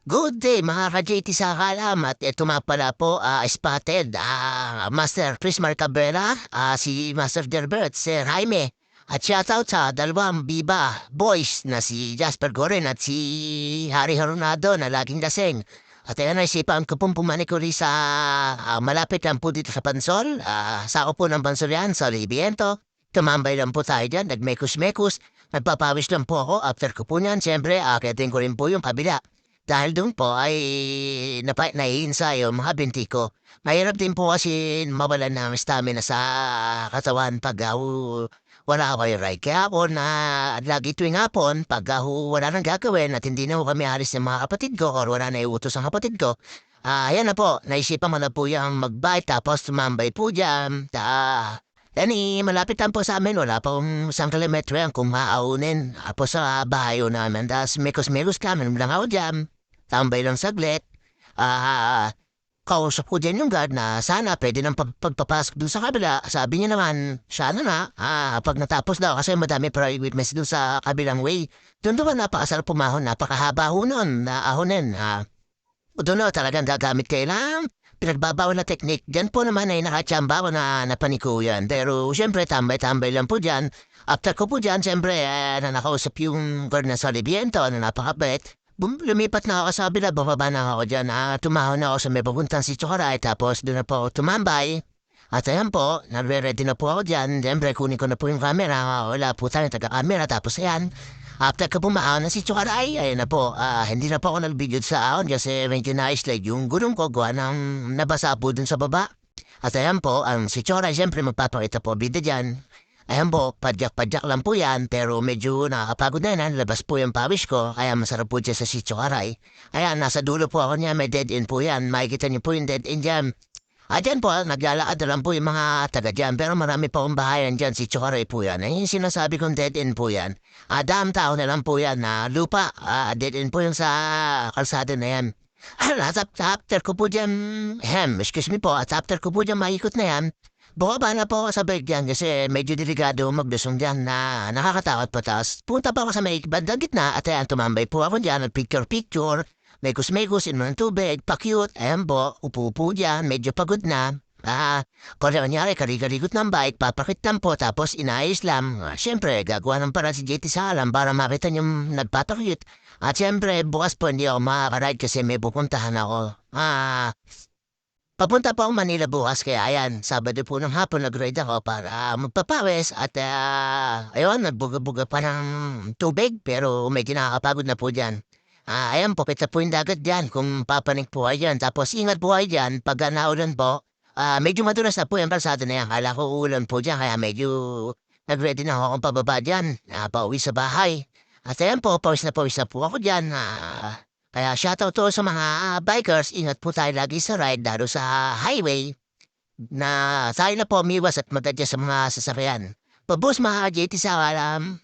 Good day mga ka-JT sa kalam at ito nga pala po spotted Master Chris Marcabera, si Master Delbert, Sir Jaime at shoutout sa dalawang Viva Boys na si Jasper Goren at si Harry Haronado na laging laseng. At ayan naisipan ko pong pumanikuri sa malapit lang po dito sa Pansol, sa upo ng Pansol yan, sa Riviento. Tumambay lang po tayo dyan, nagmekus-mekus, nagpapawis lang po ako after ko po niyan. Siyempre, akitin ko rin po yung kabila. Dahil doon po ay naiinsayo mga binti ko. Mahirap din po kasi mawalan ng stamina sa katawan pag wala kayo ride. Kaya ako na lagi tuwing hapon pag wala nang gagawin at hindi na ho kami alis ng mga kapatid ko or wala na iutos ang kapatid ko. Ayan na po, naisipan mo na po yung mag-bike tapos tumambay po dyan. Yani, malapit lang po sa amin, wala pong 1 kilometro yan kung maaunin. Tapos sa bahayo namin, tapos mekos-mekos kami, lang ako dyan. Tambay lang saglit. Ah, kausap ko din yung guard na sana pwede nang pagpapasok dun sa kabila. Sabi niya naman, sana na, pag natapos daw kasi madami private mess dun sa kabilang way. Doon naman napakasarap pumahon, napakahaba ho nun na ahonin. Doon na talagang gagamit kailang pinagbabawal na teknik. Diyan po naman ay nakachamba ko na napanikuyan. Pero siyempre tambay-tambay lang po dyan. After ko po dyan, siyempre na nakausap yung guard na sa Libiento na napakabait. Lumipat na ako sa kabila, bababa na ako dyan. Tumahon na ako sa may papuntang si Chokaray, tapos doon na po ako tumambay. At ayan po, nagre-ready na po ako dyan. Siyempre, kunin ko na po yung camera. Wala po tayong taga-camera. Tapos ayan, after ko pumaon na si Chokaray, ayun na po, hindi na po ako nag-video sa ahon kasi medyo na-slide yung gulong ko. Gawa ng nabasa po dun sa baba. At ayan po, ang si Chokaray, siyempre magpapakita po video dyan. Ayan po, padyak-padyak lang po yan, pero medyo nakakapagod na yan. Labas po yung pawis ko, kaya masarap po dyan sa Sitio Aray. Ayan, nasa dulo po ako niya, may dead end po yan. Makikita niyo po yung dead end dyan. At dyan po, naglalakad na lang po yung mga taga dyan, pero marami pa akong bahayan dyan, Sitio Aray po yan. Ayun yung sinasabi kong dead end po yan. Dam tao na lang po yan na lupa. Dead end po yung sa kalsada na yan. After ko po dyan, excuse me po, at after ko po dyan maikot na yan, bumaba na po ako sa bike dyan kasi medyo delikado magdusong dyan na nakakatakot pa taas. Punta pa ako sa may bandang gitna at ayan tumambay po ako dyan at picture-picture. Mekus-mekus, inom ng tubig, pa-cute. Ayan po, upo-upo dyan, medyo pagod na. Kung ano nangyari, karigot ng bike, papakit lang po tapos inayos lang. Siyempre, gagawa ng para si JT sa alam para makita niyong nagpapakute. At siyempre, bukas po hindi ako makakaride kasi may pupuntahan ako. Papunta po akong Manila bukas kaya ayan, Sabado po ng hapon nag-ride ako para magpapawis at ayun, nagbuga-buga pa ng tubig pero may kinakapagod na po dyan. Ayan, pupit na po yung dagat dyan kung papanik po kayo dyan. Tapos ingat po kayo dyan pag naulan po. Medyo madulas na po yung kalsada na yan. Kala ko uulan po dyan kaya medyo nag-ready na ako kung pababa dyan. Pauwi sa bahay. At ayan po, pawis na po ako dyan. Kaya shoutout to sa mga bikers, ingat po tayo lagi sa ride lalo sa highway na tayo na po umiwas at mag-adjust sa mga sasakyan. Pabos mga JT sa alam.